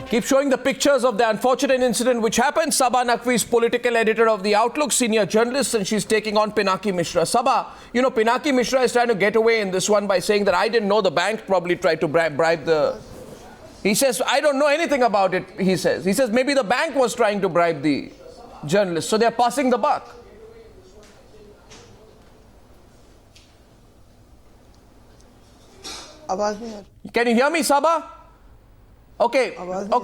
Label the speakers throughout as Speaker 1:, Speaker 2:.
Speaker 1: Keep showing the pictures of the unfortunate incident which happened. Sabha Naqvi is political editor of The Outlook, senior journalist, and she's taking on Pinaki Mishra. Sabha, you know, Pinaki Mishra is trying to get away in this one by saying that I didn't know the bank probably tried to bribe the... He says, I don't know anything about it, he says. He says maybe the bank was trying to bribe the journalist. So they're passing the buck. Can you hear me, Sabha? Okay,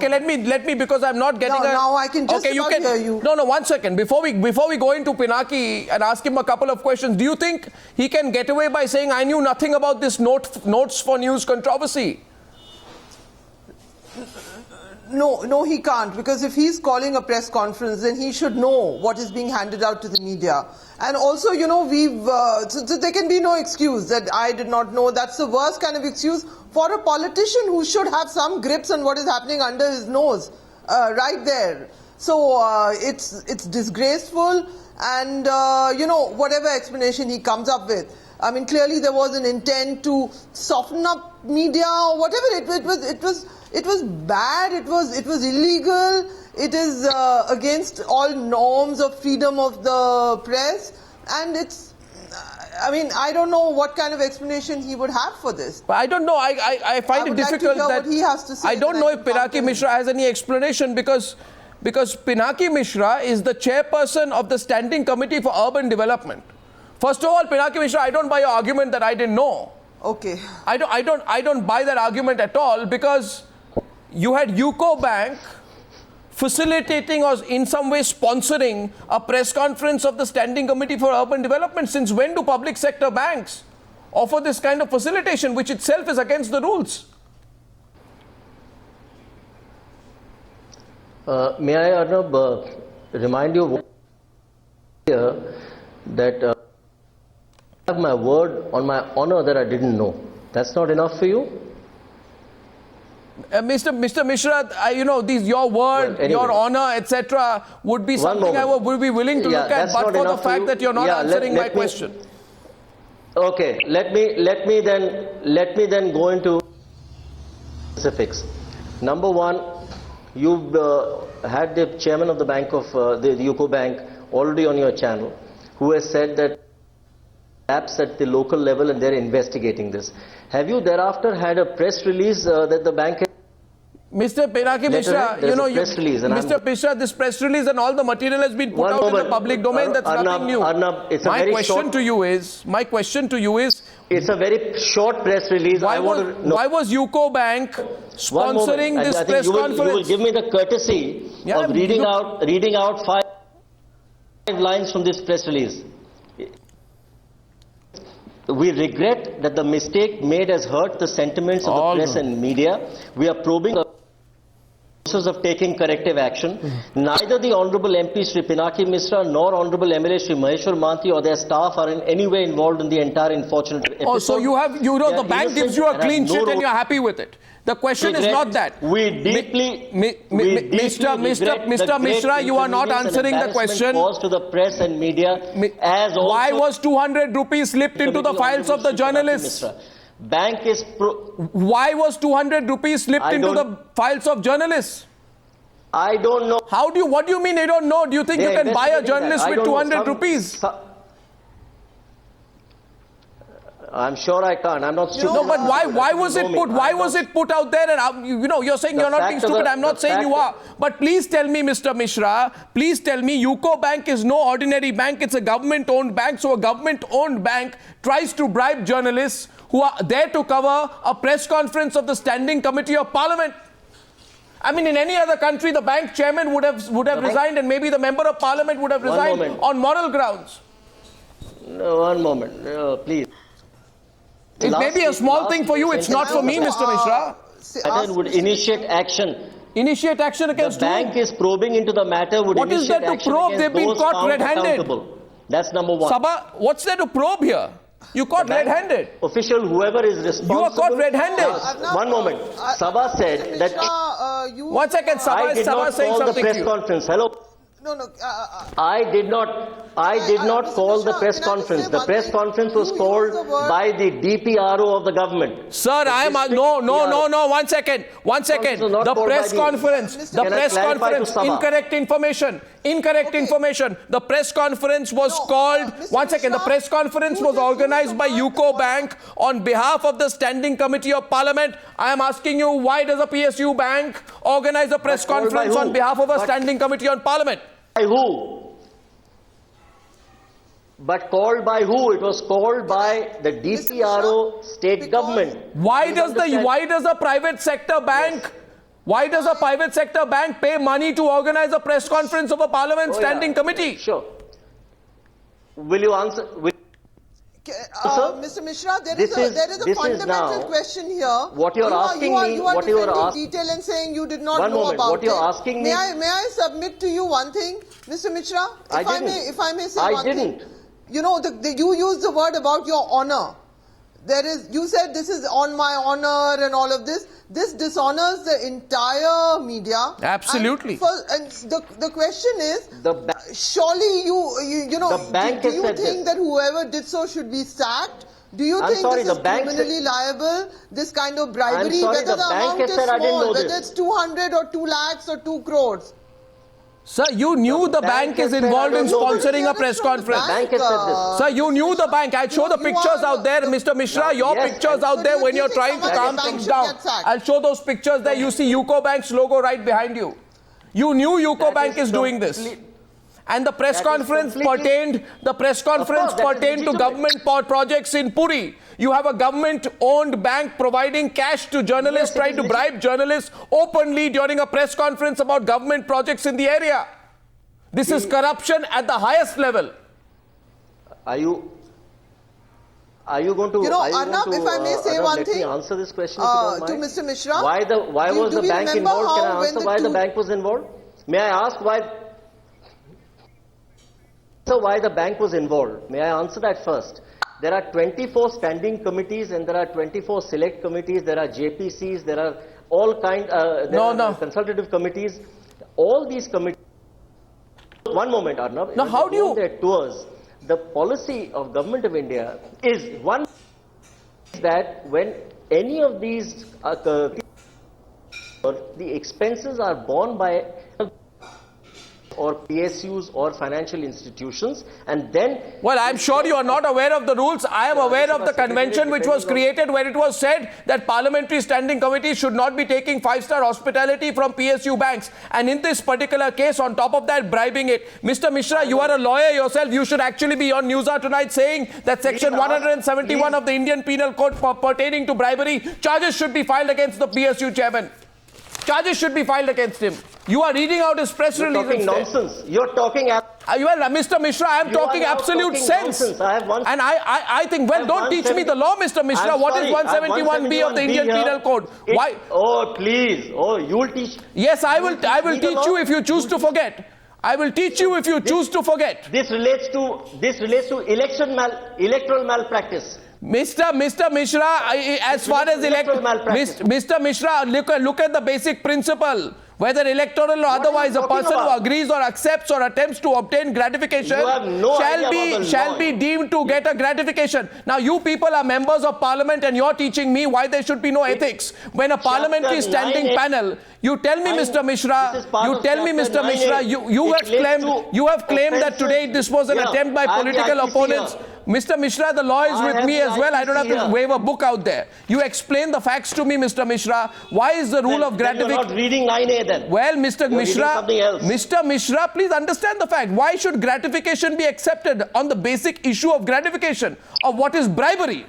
Speaker 1: let me because I'm not getting
Speaker 2: now I can just hear you.
Speaker 1: No, 1 second. Before we go into Pinaki and ask him a couple of questions, do you think he can get away by saying I knew nothing about this notes for news controversy?
Speaker 2: No, he can't, because if he's calling a press conference, then he should know what is being handed out to the media. And also, you know, so there can be no excuse that I did not know. That's the worst kind of excuse for a politician who should have some grips on what is happening under his nose, right there. So it's disgraceful, and you know, whatever explanation he comes up with. I mean, clearly there was an intent to soften up media or whatever. It was bad. It was illegal. It is against all norms of freedom of the press, and it's. I mean, I don't know what kind of explanation he would have for this.
Speaker 1: But I don't know. I find it difficult
Speaker 2: that he has to say.
Speaker 1: I don't know if Pinaki Mishra has any explanation because Pinaki Mishra is the chairperson of the Standing Committee for Urban Development. First of all, Pinaki Mishra, I don't buy your argument that I didn't know.
Speaker 2: Okay.
Speaker 1: I don't buy that argument at all, because you had UCO Bank facilitating or in some way sponsoring a press conference of the Standing Committee for Urban Development. Since when do public sector banks offer this kind of facilitation, which itself is against the rules?
Speaker 3: May I, Arnab, remind you here that I have my word on my honor that I didn't know. That's not enough for you?
Speaker 1: Mr. Mishra, you know, your word, anyway, your honor, etc., would be something I would be willing to look at, but for the fact that you're not answering my question.
Speaker 3: Okay, let me then go into specifics. Number one, you've had the chairman of the bank of the UCO Bank already on your channel, who has said that perhaps at the local level and they're investigating this. Have you thereafter had a press release that the bank has?
Speaker 1: Mr. Pinaki Mishra, you know, Mr. Mishra, this press release and all the material has been put out in the public domain. That's nothing new.
Speaker 3: Arnab, it's
Speaker 1: my question to you is,
Speaker 3: it's a very short press release.
Speaker 1: Why was UCO Bank sponsoring this press conference?
Speaker 3: You will give me the courtesy of reading out 5 lines from this press release. We regret that the mistake made has hurt the sentiments of the press and media. We are probing the process of taking corrective action. Neither the Honourable MP Shri Pinaki Mishra nor Honourable MLA Shri Maheshwar Manti or their staff are in any way involved in the entire unfortunate episode.
Speaker 1: Oh, so the bank gives you a clean sheet and you're happy with it. The question is not that. Mr. Mishra, you are not answering the question.
Speaker 3: To the press and media,
Speaker 1: why was 200 rupees slipped into the files of the journalists?
Speaker 3: Bank is
Speaker 1: why was 200 rupees slipped into the files of journalists?
Speaker 3: I don't know.
Speaker 1: What do you mean you don't know? Do you think you can buy a journalist with 200 rupees?
Speaker 3: I'm sure I can't. I'm not stupid.
Speaker 1: No, but why was it put? Why was it put out there? And you know, you're saying you're not being stupid. I'm not saying you are. But please tell me, Mr. Mishra. Please tell me, UCO Bank is no ordinary bank. It's a government-owned bank. So a government-owned bank tries to bribe journalists who are there to cover a press conference of the Standing Committee of Parliament. I mean, in any other country, the bank chairman would have resigned, and maybe the member of Parliament would have resigned on moral grounds.
Speaker 3: No, one moment, please.
Speaker 1: It may be a small thing for you, it's not for me, Mr. Mishra.
Speaker 3: Sachetan would initiate action.
Speaker 1: Initiate action against
Speaker 3: the bank is probing into the matter.
Speaker 1: What is there to probe? They've been caught red-handed.
Speaker 3: That's number one.
Speaker 1: Sabha, what's there to probe here? You caught red-handed.
Speaker 3: Official, whoever is responsible.
Speaker 1: You are caught red-handed.
Speaker 3: One moment. Sabha said that.
Speaker 1: 1 second, Sabha is saying something to you.
Speaker 3: Press conference. Hello. I did not call the press conference. The press conference was called by the DPRO of the government.
Speaker 1: Sir, I am no. 1 second. The press conference. Incorrect information. The press conference was called. 1 second. The press conference was organized by UCO Bank on behalf of the Standing Committee of Parliament. I am asking you, why does a PSU bank organize a press conference on behalf of a Standing Committee on Parliament?
Speaker 3: By who? But called by who? It was called by the DPRO state government.
Speaker 1: Why does a private sector bank pay money to organize a press conference of a Parliament Standing Committee?
Speaker 3: Sure. Will you answer?
Speaker 2: Mr. Mishra, there is a fundamental question here.
Speaker 3: What you are asking me,
Speaker 2: you are defending detail and saying you did not know about
Speaker 3: what you are asking me.
Speaker 2: May I submit to you one thing, Mr. Mishra? If I may say one thing. You know, you used the word about your honor. You said this is on my honor and all of this. This dishonors the entire media.
Speaker 1: Absolutely.
Speaker 2: And the question is, surely do you think that whoever did so should be sacked? Do you think this is criminally liable, this kind of bribery, whether the amount is small, whether it's 200 or 2 lakhs or 2 crores?
Speaker 1: Sir, you knew the bank is involved in sponsoring a press conference. Sir, you knew the bank. I'll show the pictures out there, Mr. Mishra. Your pictures out there when you're trying to calm things down. I'll show those pictures there. You see UCO Bank's logo right behind you. You knew UCO Bank is doing this. And the press conference pertained to government projects in Puri. You have a government-owned bank providing cash to journalists, trying to bribe journalists openly during a press conference about government projects in the area. This is corruption at the highest level.
Speaker 3: Are you going to?
Speaker 2: Arnab, if I may say one thing,
Speaker 3: let me answer this question
Speaker 2: to Mr. Mishra.
Speaker 3: Why was the bank involved? Can I answer why the bank was involved? May I ask why? So why the bank was involved? May I answer that first? There are 24 standing committees and there are 24 select committees. There are JPCs. There are all consultative committees. All these committees. One moment, Arnab.
Speaker 1: Now, how do you?
Speaker 3: Their tours. The policy of Government of India is one that when any of these the expenses are borne by or PSUs or financial institutions, and then...
Speaker 1: Well, I'm sure you are not aware of the rules. I am aware of the convention which was created where it was said that parliamentary standing committees should not be taking 5-star hospitality from PSU banks. And in this particular case, on top of that, bribing it. Mr. Mishra, you are a lawyer yourself. You should actually be on Newshour tonight saying that section 171 of the Indian Penal Code pertaining to bribery, charges should be filed against the PSU chairman. Charges should be filed against him. You are reading out his press release.
Speaker 3: You're talking nonsense. You're talking...
Speaker 1: Mr. Mishra, I am talking absolute sense. And I think, well, don't teach me the law, Mr. Mishra. What is 171B of the Indian Penal Code? Why?
Speaker 3: Oh, please. Oh, you will teach...
Speaker 1: Yes, I will teach you if you choose to forget. I will teach you if you choose to forget.
Speaker 3: This relates to electoral malpractice.
Speaker 1: Mr. Mishra, as far as Mr. Mishra, look at the basic principle. Whether electoral or otherwise, a person who agrees or accepts or attempts to obtain gratification shall be deemed to get a gratification. Now, you people are members of parliament and you're teaching me why there should be no ethics. When a parliamentary standing panel, you tell me, Mr. Mishra, you have claimed that today this was an attempt by political opponents. Mr. Mishra, the law is with me as well. I don't have to wave a book out there. You explain the facts to me, Mr. Mishra. Why is the rule of gratification?
Speaker 3: You're not reading 9A then.
Speaker 1: Well, Mr. Mishra, please understand the fact. Why should gratification be accepted on the basic issue of gratification, of what is bribery?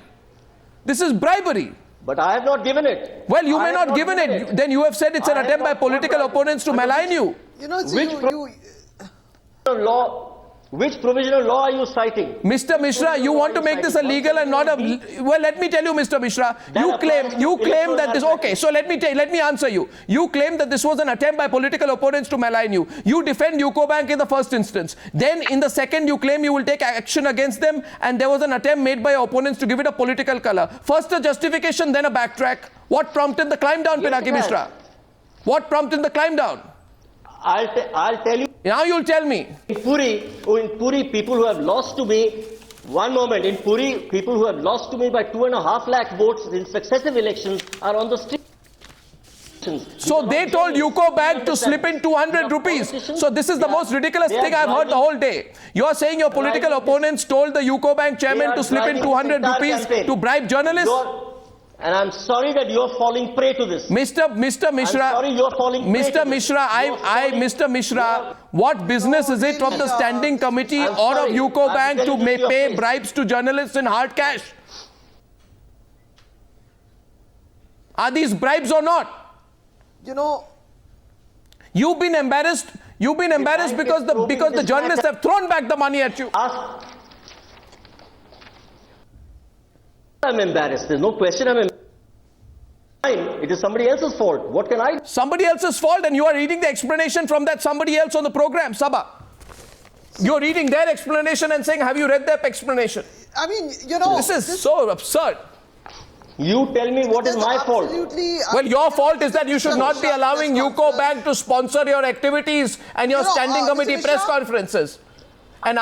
Speaker 1: This is bribery.
Speaker 3: But I have not given it.
Speaker 1: Well, you may not have given it. Then you have said it's an attempt by political opponents to malign you.
Speaker 2: You know,
Speaker 3: Which provisional law are you citing?
Speaker 1: Mr. Mishra, you want to make this a legal and not a... Well, let me tell you, Mr. Mishra, you claim that this... Okay, so let me answer you. You claim that this was an attempt by political opponents to malign you. You defend UCO Bank in the first instance. Then in the second, you claim you will take action against them and there was an attempt made by opponents to give it a political color. First a justification, then a backtrack. What prompted the climb down, Pinaki Mishra? What prompted the climb down?
Speaker 3: I'll tell you.
Speaker 1: Now you'll tell me.
Speaker 3: In Puri, people who have lost to me, one moment, in Puri, people who have lost to me by 2.5 lakh votes in successive elections are on the street.
Speaker 1: So they told UCO Bank to slip in 200 rupees. So this is the most ridiculous thing I've heard the whole day. You are saying your political opponents told the UCO Bank chairman to slip in 200 rupees to bribe journalists?
Speaker 3: And I'm sorry that you're falling prey to this.
Speaker 1: Mr. Mishra,
Speaker 3: I'm sorry you're falling prey
Speaker 1: Mr.
Speaker 3: to
Speaker 1: Mishra, Mr. Mishra, what business is it of the standing committee or of UCO Bank to pay bribes to journalists in hard cash? Are these bribes or not?
Speaker 2: You know,
Speaker 1: you've been embarrassed. You've been embarrassed because the journalists have thrown back the money at you.
Speaker 3: I'm embarrassed. There's no question I'm embarrassed. It is somebody else's fault. What can I do?
Speaker 1: Somebody else's fault, and you are reading the explanation from that somebody else on the program, Sabha. You're reading their explanation and saying, have you read their explanation?
Speaker 2: I mean, you know,
Speaker 1: this is so absurd.
Speaker 3: You tell me what is my fault.
Speaker 1: Well, your fault is that you should not be allowing UCO Bank to sponsor your activities and your standing committee press conferences. And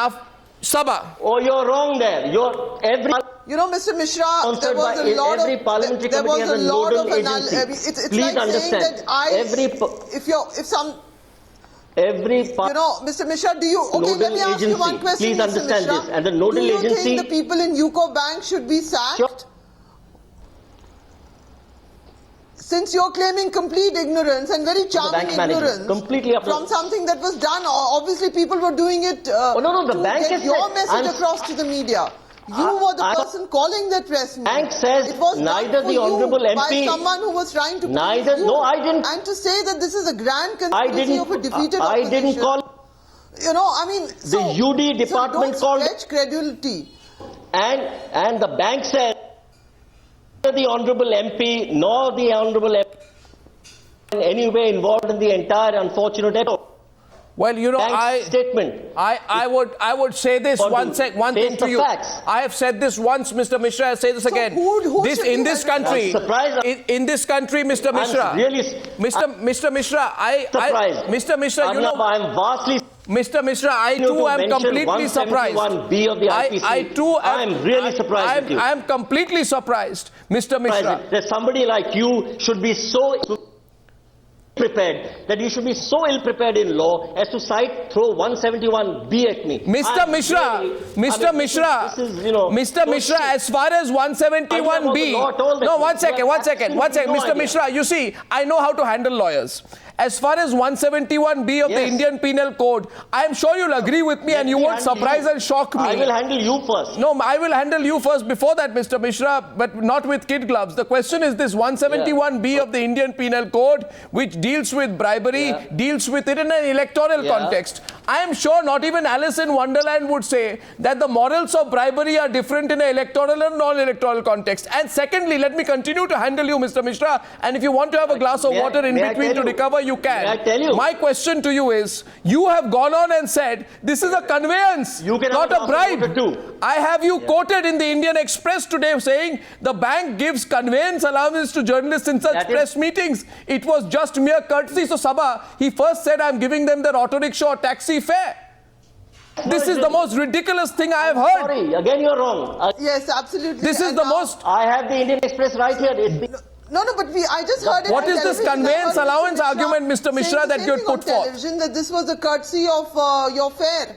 Speaker 1: Sabha.
Speaker 3: Oh, you're wrong there.
Speaker 2: You know, Mr. Mishra, there was a lot
Speaker 3: every parliamentary committee has a nodal agency.
Speaker 2: It's
Speaker 3: Please
Speaker 2: like
Speaker 3: understand.
Speaker 2: saying that you know, Mr. Mishra, do you, okay, let me ask you one question,
Speaker 3: Please understand
Speaker 2: Mr. Mishra.
Speaker 3: this. And the nodal agency.
Speaker 2: Do you think the people in UCO Bank should be sacked?
Speaker 3: Sure.
Speaker 2: Since you're claiming complete ignorance and very charming ignorance from something that was done, obviously people were doing it
Speaker 3: the bank
Speaker 2: to get your message across to the media. You were the person calling that press meet.
Speaker 3: Bank says
Speaker 2: it was
Speaker 3: neither the honourable MP
Speaker 2: by someone who was trying to
Speaker 3: neither
Speaker 2: you.
Speaker 3: No, I didn't.
Speaker 2: And to say that this is a grand conspiracy of a defeated opposition.
Speaker 3: I didn't call.
Speaker 2: You know, I mean,
Speaker 3: the UD department
Speaker 2: called. Stretch credulity.
Speaker 3: And the bank said the honourable MP nor the honourable MP in any way involved in the entire unfortunate episode.
Speaker 1: Well, you know,
Speaker 3: statement.
Speaker 1: I would say this one thing to you.
Speaker 3: Facts.
Speaker 1: I have said this once, Mr. Mishra. I'll say this again. In this country, Mr. Mishra. Mr. Mishra, Mr. Mishra, you know,
Speaker 3: I'm vastly.
Speaker 1: Mr. Mishra, I too am completely surprised. I too am really surprised. I am completely surprised, Mr. Mishra.
Speaker 3: That somebody like you should be so prepared, that you should be so ill prepared in law as to throw 171B at me.
Speaker 1: Mr. Mishra, as far as 171B, no, one second, Mr. Mishra, you see, I know how to handle lawyers. As far as 171B of the Indian Penal Code, I am sure you'll agree with me and you won't surprise and shock me.
Speaker 3: I will handle you first.
Speaker 1: No, I will handle you first before that, Mr. Mishra, but not with kid gloves. The question is this 171B of the Indian Penal Code, which deals with bribery, deals with it in an electoral context. I am sure not even Alice in Wonderland would say that the morals of bribery are different in an electoral and non-electoral context. And secondly, let me continue to handle you, Mr. Mishra, and if you want to have a glass of water in between to recover, you can.
Speaker 3: I tell you?
Speaker 1: My question to you is, you have gone on and said, this is a conveyance, not a bribe. I have you quoted in the Indian Express today saying, the bank gives conveyance allowance to journalists in such press meetings. It was just mere courtesy. So Sabha, he first said, I'm giving them the auto rickshaw or taxi fare. This is the most ridiculous thing I have heard.
Speaker 3: Sorry, again you're wrong.
Speaker 2: Yes, absolutely.
Speaker 1: This is the most...
Speaker 3: I have the Indian Express right here.
Speaker 2: No, but I just heard it.
Speaker 1: What is this conveyance allowance argument, Mr. Mishra, that you had put forth?
Speaker 2: That this was the courtesy of your fare.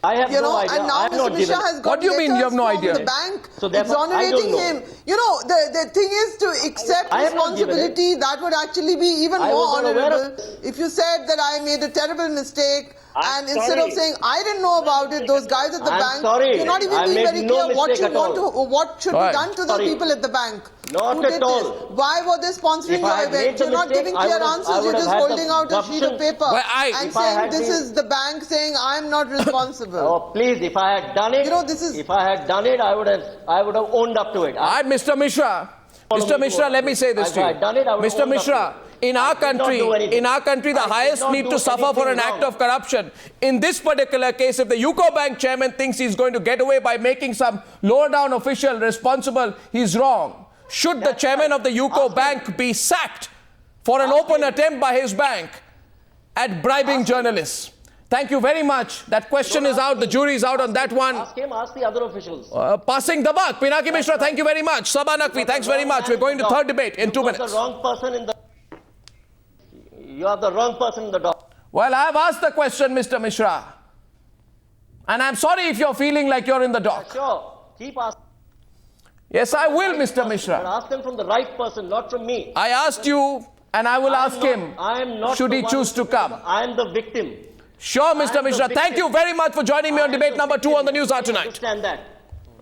Speaker 3: I have no idea.
Speaker 2: And now Mr. Mishra has got
Speaker 1: what do you mean you have no idea?
Speaker 2: The bank exonerating him. You know, the thing is to accept responsibility. That would actually be even more honorable if you said that I made a terrible mistake. And instead of saying, I didn't know about it, those guys at the bank, you're not even being very clear what should be done to the people at the bank.
Speaker 3: Not at all.
Speaker 2: Why were they sponsoring your event? You're not giving clear answers, you're just holding out a sheet of paper and saying this is the bank saying I'm not responsible.
Speaker 3: Oh, please, if I had done it, if I had done it, I would have owned up to it.
Speaker 1: Mr. Mishra, let me say this to you. Mr. Mishra, in our country, the highest need to suffer for an act of corruption. In this particular case, if the UCO Bank chairman thinks he's going to get away by making some lower down official responsible, he's wrong. Should the chairman of the UCO Bank be sacked for an open attempt by his bank at bribing journalists? Thank you very much. That question is out. The jury is out on that one.
Speaker 3: Ask him, ask the other officials.
Speaker 1: Passing the buck. Pinaki Mishra, thank you very much. Sabha Naqvi, thanks very much. We're going to third debate in 2 minutes.
Speaker 3: You are the wrong person in the... You are the wrong person in the dock.
Speaker 1: Well, I have asked the question, Mr. Mishra. And I'm sorry if you're feeling like you're in the dock.
Speaker 3: Sure. Keep asking.
Speaker 1: Yes, I will, Mr. Mishra.
Speaker 3: But ask them from the right person, not from me.
Speaker 1: I asked you, and I will ask him, should he choose to come.
Speaker 3: I am the victim.
Speaker 1: Sure, Mr. Mishra. Thank you very much for joining me on debate number 2 on the Newshour tonight.
Speaker 3: Understand that.